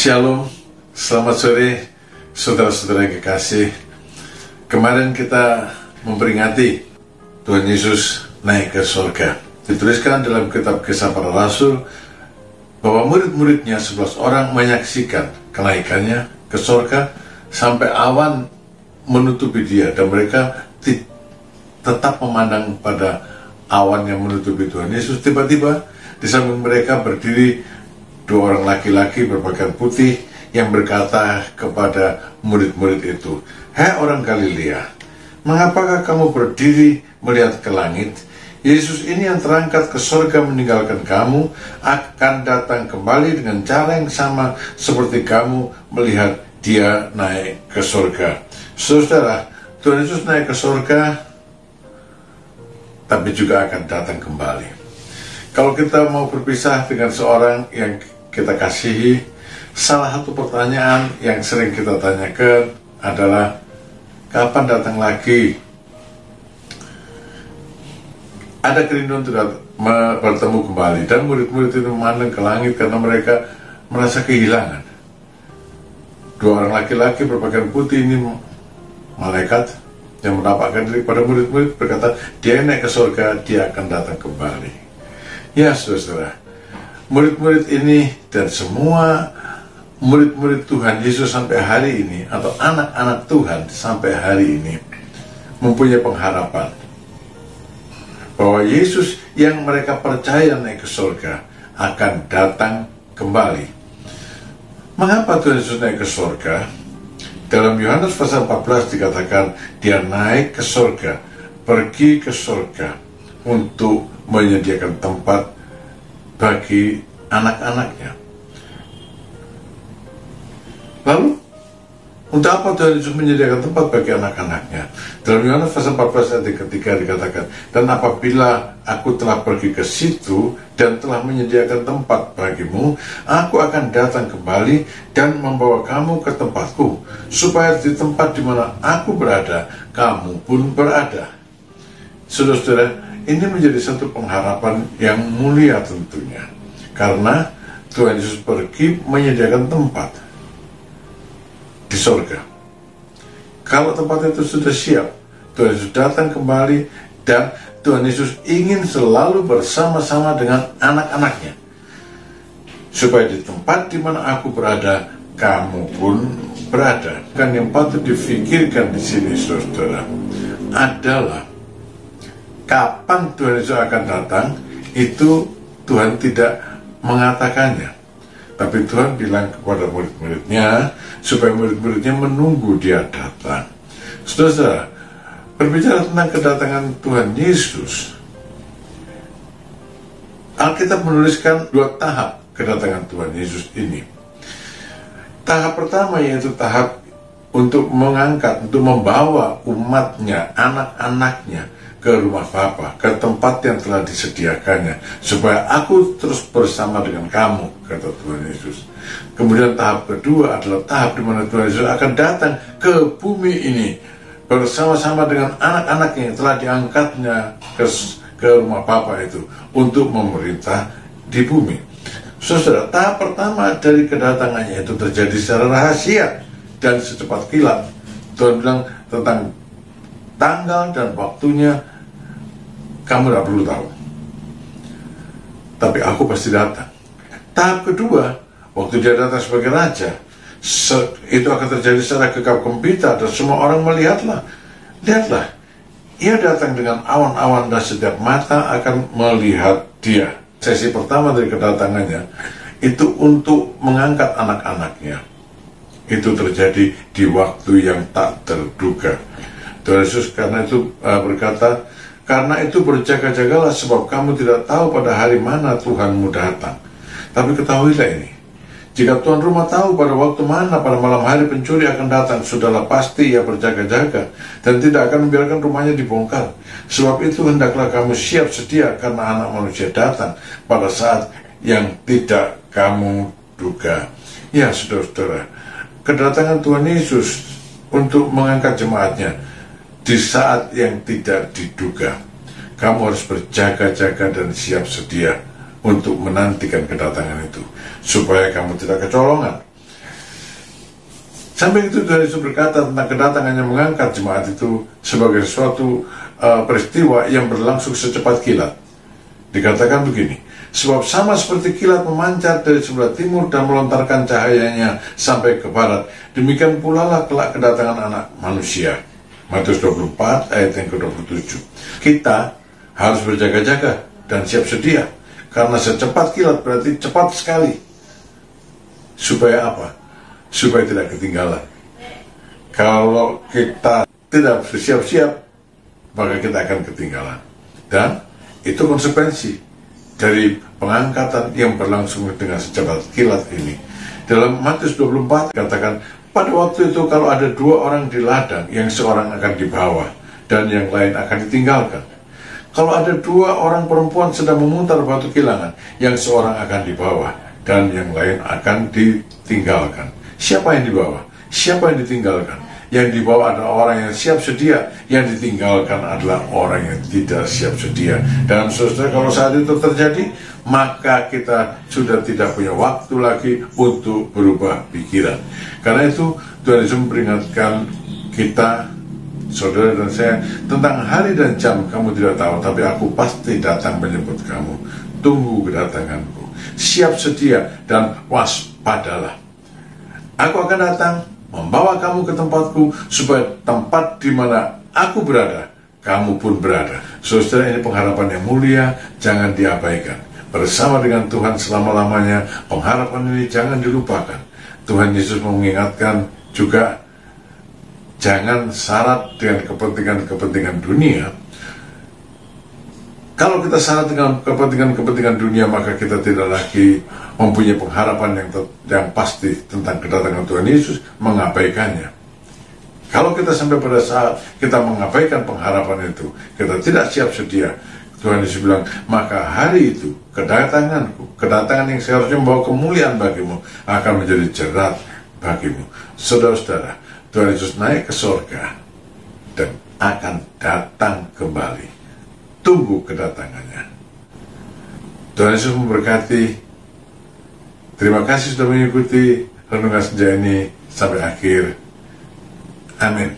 Shalom, selamat sore saudara-saudara yang kekasih. Kemarin kita memperingati Tuhan Yesus naik ke surga. Dituliskan dalam kitab Kisah Para Rasul bahwa murid-muridnya 11 orang menyaksikan kenaikannya ke surga sampai awan menutupi dia, dan mereka tetap memandang pada awan yang menutupi Tuhan Yesus. Tiba-tiba di samping mereka berdiri 2 orang laki-laki berpakaian putih yang berkata kepada murid-murid itu, "Hai orang Galilea, mengapakah kamu berdiri melihat ke langit? Yesus ini yang terangkat ke surga meninggalkan kamu akan datang kembali dengan cara yang sama seperti kamu melihat dia naik ke surga." Saudara, Tuhan Yesus naik ke surga, tapi juga akan datang kembali. Kalau kita mau berpisah dengan seorang yang kita kasihi, salah satu pertanyaan yang sering kita tanyakan adalah, kapan datang lagi? Ada kerinduan untuk bertemu kembali, dan murid-murid itu memandang ke langit karena mereka merasa kehilangan. 2 orang laki-laki berpakaian putih ini malaikat yang menampakkan diri pada murid-murid, berkata, dia naik ke surga, dia akan datang kembali. Ya saudara, murid-murid ini dan semua murid-murid Tuhan Yesus sampai hari ini, atau anak-anak Tuhan sampai hari ini, mempunyai pengharapan bahwa Yesus yang mereka percaya naik ke surga akan datang kembali. Mengapa Tuhan Yesus naik ke surga? Dalam Yohanes pasal 14 dikatakan dia naik ke surga, pergi ke surga untuk menyediakan tempat bagi anak-anaknya. Lalu, untuk apa Tuhan Yesus menyediakan tempat bagi anak-anaknya? Dalam Yohanes pasal 14 ayat ketiga dikatakan, dan apabila aku telah pergi ke situ dan telah menyediakan tempat bagimu, aku akan datang kembali dan membawa kamu ke tempatku, supaya di tempat di mana aku berada, kamu pun berada. Saudara-saudara, ini menjadi satu pengharapan yang mulia tentunya, karena Tuhan Yesus pergi menyediakan tempat di surga. Kalau tempat itu sudah siap, Tuhan Yesus datang kembali, dan Tuhan Yesus ingin selalu bersama-sama dengan anak-anaknya, supaya di tempat di mana aku berada, kamu pun berada. Kan yang patut difikirkan di sini, saudara, adalah kapan Tuhan Yesus akan datang. Itu Tuhan tidak mengatakannya, tapi Tuhan bilang kepada murid-muridnya supaya murid-muridnya menunggu dia datang. Saudara, berbicara tentang kedatangan Tuhan Yesus, Alkitab menuliskan 2 tahap kedatangan Tuhan Yesus ini. Tahap pertama yaitu tahap untuk mengangkat, untuk membawa umatnya, anak-anaknya ke rumah Bapa, ke tempat yang telah disediakannya, supaya aku terus bersama dengan kamu, kata Tuhan Yesus. Kemudian tahap kedua adalah tahap di mana Tuhan Yesus akan datang ke bumi ini bersama-sama dengan anak-anaknya yang telah diangkatnya ke rumah Bapa itu untuk memerintah di bumi. Saudara, tahap pertama dari kedatangannya itu terjadi secara rahasia dan secepat kilat. Tuhan bilang tentang tanggal dan waktunya kamu tidak perlu tahu, tapi aku pasti datang. Tahap kedua, waktu dia datang sebagai raja, itu akan terjadi secara gegap gempita, dan semua orang melihatlah. Lihatlah, ia datang dengan awan-awan, dan setiap mata akan melihat dia. Sesi pertama dari kedatangannya itu untuk mengangkat anak-anaknya. Itu terjadi di waktu yang tak terduga. Tuhan Yesus karena itu berkata, karena itu berjaga-jagalah, sebab kamu tidak tahu pada hari mana Tuhanmu datang. Tapi ketahuilah ini, jika tuan rumah tahu pada waktu mana pada malam hari pencuri akan datang, sudahlah pasti ia berjaga-jaga dan tidak akan membiarkan rumahnya dibongkar. Sebab itu hendaklah kamu siap sedia, karena anak manusia datang pada saat yang tidak kamu duga. Ya saudara-saudara, kedatangan Tuhan Yesus untuk mengangkat jemaatnya di saat yang tidak diduga. Kamu harus berjaga-jaga dan siap sedia untuk menantikan kedatangan itu, supaya kamu tidak kecolongan. Sampai itu Tuhan Yesus berkata tentang kedatangannya mengangkat jemaat itu sebagai suatu peristiwa yang berlangsung secepat kilat. Dikatakan begini, sebab sama seperti kilat memancar dari sebelah timur dan melontarkan cahayanya sampai ke barat, demikian pula lah kelak kedatangan anak manusia. Matius 24 ayat yang ke-27. Kita harus berjaga-jaga dan siap sedia, karena secepat kilat berarti cepat sekali. Supaya apa? Supaya tidak ketinggalan. Kalau kita tidak bersiap-siap, maka kita akan ketinggalan. Dan itu konsekuensi dari pengangkatan yang berlangsung dengan secepat kilat ini. Dalam Matius 24 katakan, pada waktu itu kalau ada 2 orang di ladang, yang seorang akan dibawa dan yang lain akan ditinggalkan. Kalau ada 2 orang perempuan sedang memutar batu kilangan, yang seorang akan dibawa dan yang lain akan ditinggalkan. Siapa yang dibawa? Siapa yang ditinggalkan? Yang dibawa adalah orang yang siap sedia, yang ditinggalkan adalah orang yang tidak siap sedia. Dan saudara, kalau saat itu terjadi, maka kita sudah tidak punya waktu lagi untuk berubah pikiran. Karena itu Tuhan Yesus memperingatkan kita, saudara dan saya, tentang hari dan jam kamu tidak tahu, tapi aku pasti datang menyebut kamu. Tunggu kedatanganku, siap sedia dan waspadalah. Aku akan datang membawa kamu ke tempatku, supaya tempat di mana aku berada, kamu pun berada. Saudara, ini pengharapan yang mulia, jangan diabaikan. Bersama dengan Tuhan selama-lamanya, pengharapan ini jangan dilupakan. Tuhan Yesus mengingatkan juga, jangan syarat dengan kepentingan-kepentingan dunia. Kalau kita syarat dengan kepentingan-kepentingan dunia, maka kita tidak lagi mempunyai pengharapan yang pasti tentang kedatangan Tuhan Yesus, mengabaikannya. Kalau kita sampai pada saat kita mengabaikan pengharapan itu, kita tidak siap sedia, Tuhan Yesus bilang, maka hari itu kedatanganku, kedatangan yang seharusnya membawa kemuliaan bagimu, akan menjadi jerat bagimu. Saudara-saudara, Tuhan Yesus naik ke surga dan akan datang kembali. Tunggu kedatangannya. Tuhan Yesus memberkati. Terima kasih sudah mengikuti renungan senja ini sampai akhir. Amin.